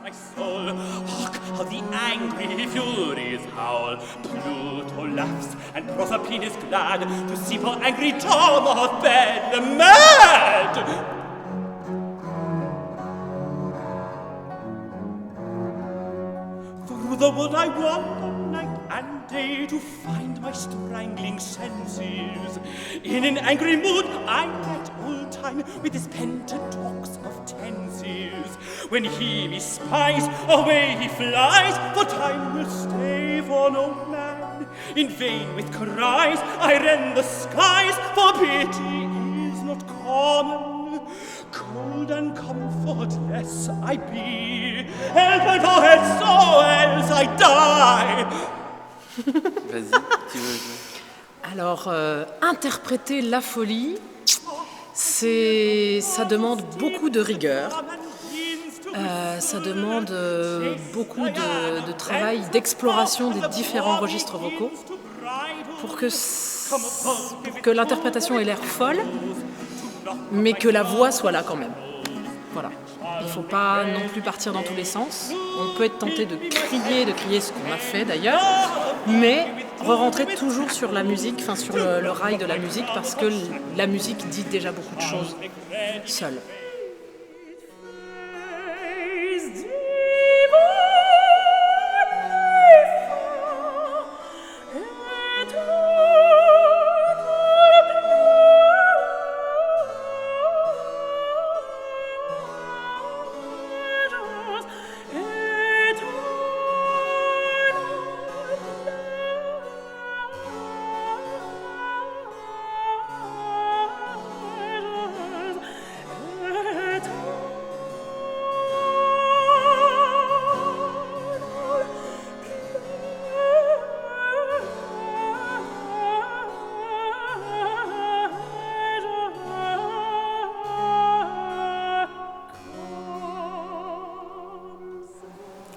my soul. Hark, how the angry furies howl. Pluto laughs and Proserpine is glad to see poor angry Tom of Ben mad. Through the wood I wander night and day to find my strangling senses. In an angry mood I met old Time with his pentateuchs of tenses. When he me spies, away he flies, for Time will stay for no man. In vain with cries I rend the skies, for pity is not common. Cold and comfortless I be, help my forehead so else I die. Vas-y, tu veux jouer? Alors, interpréter la folie, ça demande beaucoup de rigueur, ça demande beaucoup de travail, d'exploration des différents registres vocaux pour que l'interprétation ait l'air folle, mais que la voix soit là quand même. Voilà. Il ne faut pas non plus partir dans tous les sens. On peut être tenté de crier ce qu'on a fait d'ailleurs, mais re-rentrer toujours sur la musique, enfin sur le rail de la musique, parce que la musique dit déjà beaucoup de choses seule.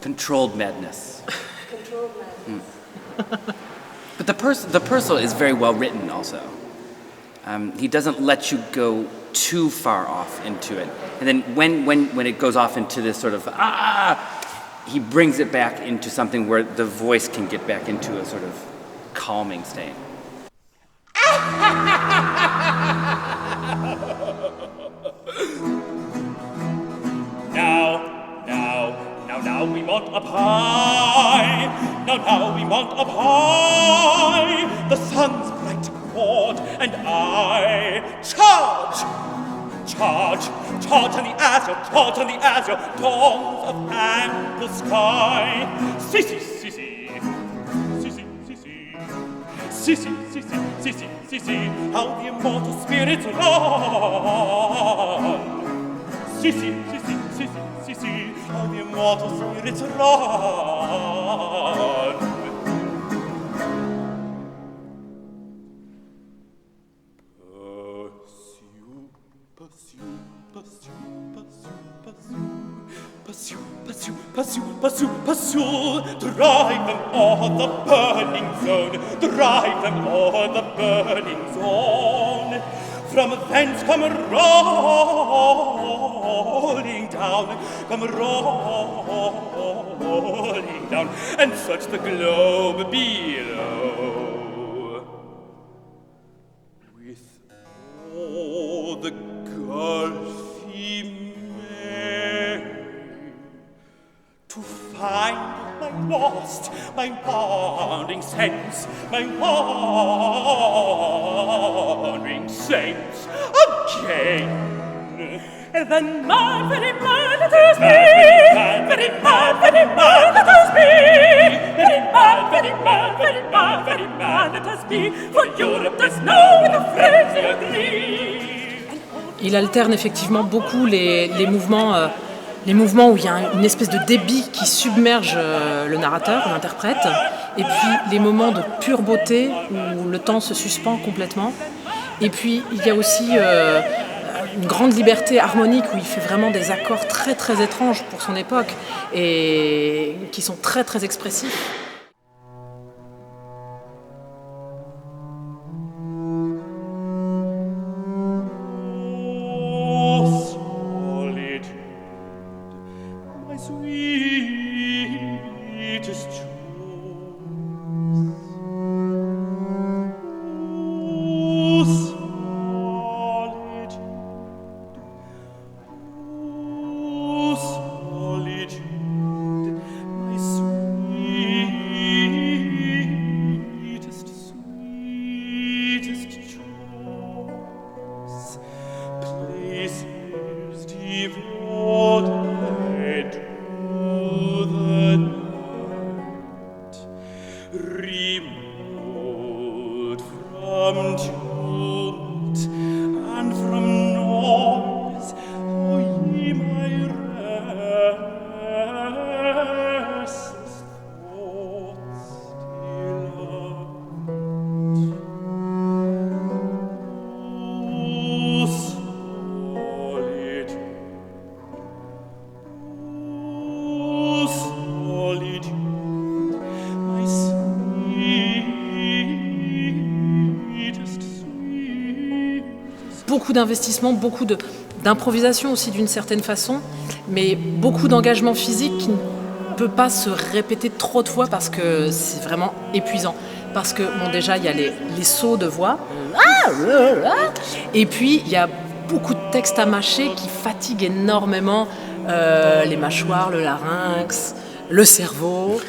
Controlled madness. But the Purcell is very well written also. He doesn't let you go too far off into it. And then when it goes off into this sort of he brings it back into something where the voice can get back into a sort of calming state. Now we mount up high, now we mount up high, the sun's bright court, and I charge on the azure, dawns of ample sky. See, how the immortal spirits run. See, how the immortal spirits run. Pursue, drive them o'er the burning zone, drive them o'er the burning zone. From thence come rolling down, and search the globe below. With all the gulfy Mary, to find my lost, my wandering sense, again. Then mad, very mad let us be, very mad let us be, very mad let us be, for Europe does know with a frenzy of glee. Il alterne effectivement beaucoup les mouvements où il y a une espèce de débit qui submerge le narrateur, l'interprète, et puis les moments de pure beauté où le temps se suspend complètement. Et puis il y a aussi une grande liberté harmonique où il fait vraiment des accords très très étranges pour son époque et qui sont très très expressifs. Sweet sweetest choice. Oh, solitude, oh, solitude, my sweetest, sweetest choice. Places devoted to the night, remote from tumult and from noise, oh, ye my restless thoughts delight. Oh, solitude, oh, solitude, my sweetest, sweetest. Beaucoup d'investissement, beaucoup d'improvisation aussi d'une certaine façon, mais beaucoup d'engagement physique qui ne peut pas se répéter trop de fois parce que c'est vraiment épuisant. Parce que, bon, déjà, il y a les sauts de voix, et puis il y a beaucoup de textes à mâcher qui fatiguent énormément les mâchoires, le larynx, le cerveau.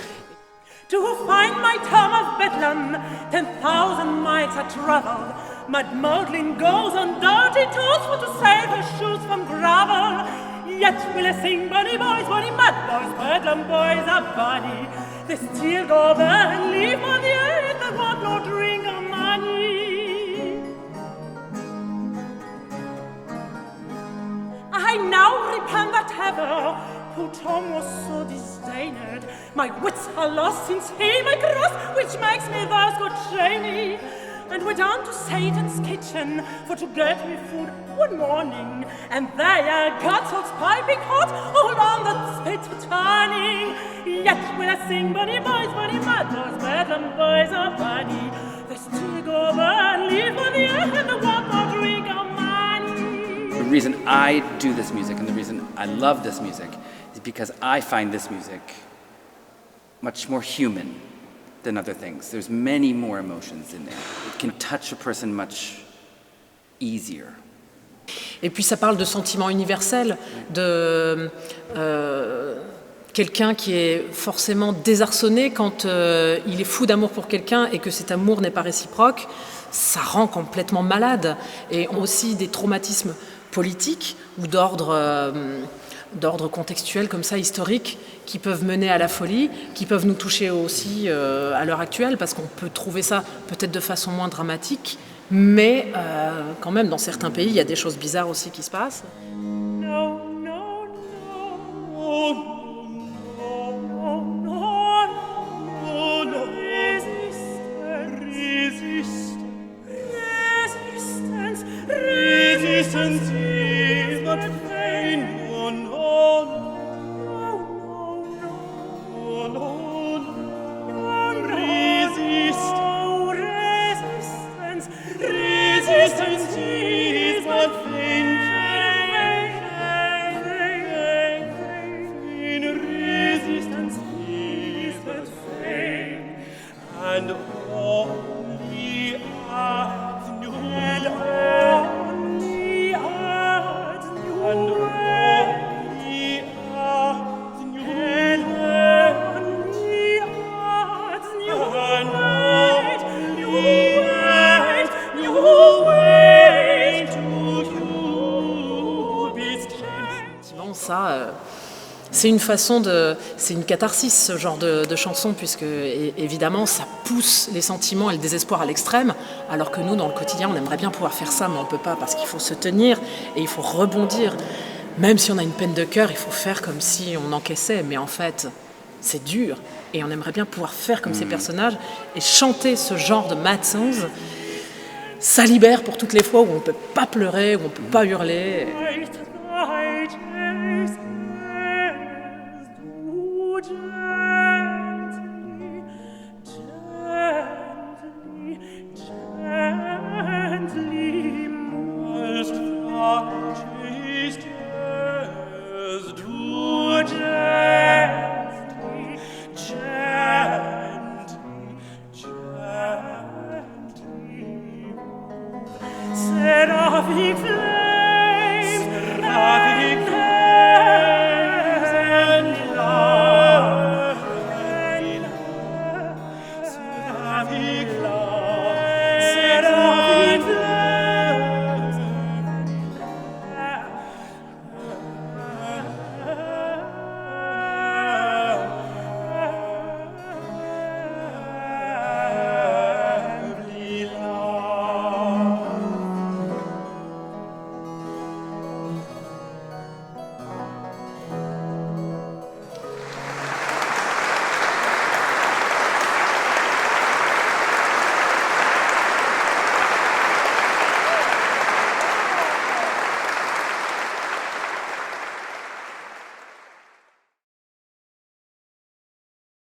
To find my Tom of Bedlam, 10,000 miles I travel. Mud Maudlin goes on dirty toes for to save her shoes from gravel. Yet will I sing bunny boys, mad boys, Bedlam boys are bunny. They still go there and leave on the earth and want no drink or money. I now repent that ever poor Tom was so disdained. My wits are lost since he my cross, which makes me thus go trainy. And went down to Satan's kitchen for to get me food one morning. And there got so piping hot, all on the spit turning. Yet when I sing bunny boys, mad boys, bedlam boys are bunny. They still go over and leave on the earth and they want no drink or money. The reason I do this music and the reason I love this music is because I find this music much more human than other things. There's many more emotions in there. It can touch a person much easier. Et puis ça parle de sentiments universels, de quelqu'un qui est forcément désarçonné quand il est fou d'amour pour quelqu'un et que cet amour n'est pas réciproque. Ça rend complètement malade. Et aussi des traumatismes politiques ou d'ordre contextuel comme ça, historique, qui peuvent mener à la folie, qui peuvent nous toucher aussi à l'heure actuelle, parce qu'on peut trouver ça peut-être de façon moins dramatique, mais quand même, dans certains pays, il y a des choses bizarres aussi qui se passent. No, no, no, no, no, no, no. Resistance is not vain. No, no, no, no, no. Resistance is not vain. Resistance is not vain. And only adds new and only adds new and only adds new and only adds new and only adds new way to you be strange. Bon, ça, c'est une façon c'est une catharsis, ce genre de chanson, puisque évidemment ça pousse les sentiments et le désespoir à l'extrême, alors que nous, dans le quotidien, on aimerait bien pouvoir faire ça, mais on ne peut pas, parce qu'il faut se tenir et il faut rebondir. Même si on a une peine de cœur, il faut faire comme si on encaissait, mais en fait, c'est dur. Et on aimerait bien pouvoir faire comme ces personnages et chanter ce genre de mad songs. Ça libère pour toutes les fois où on ne peut pas pleurer, où on ne peut pas hurler. Right.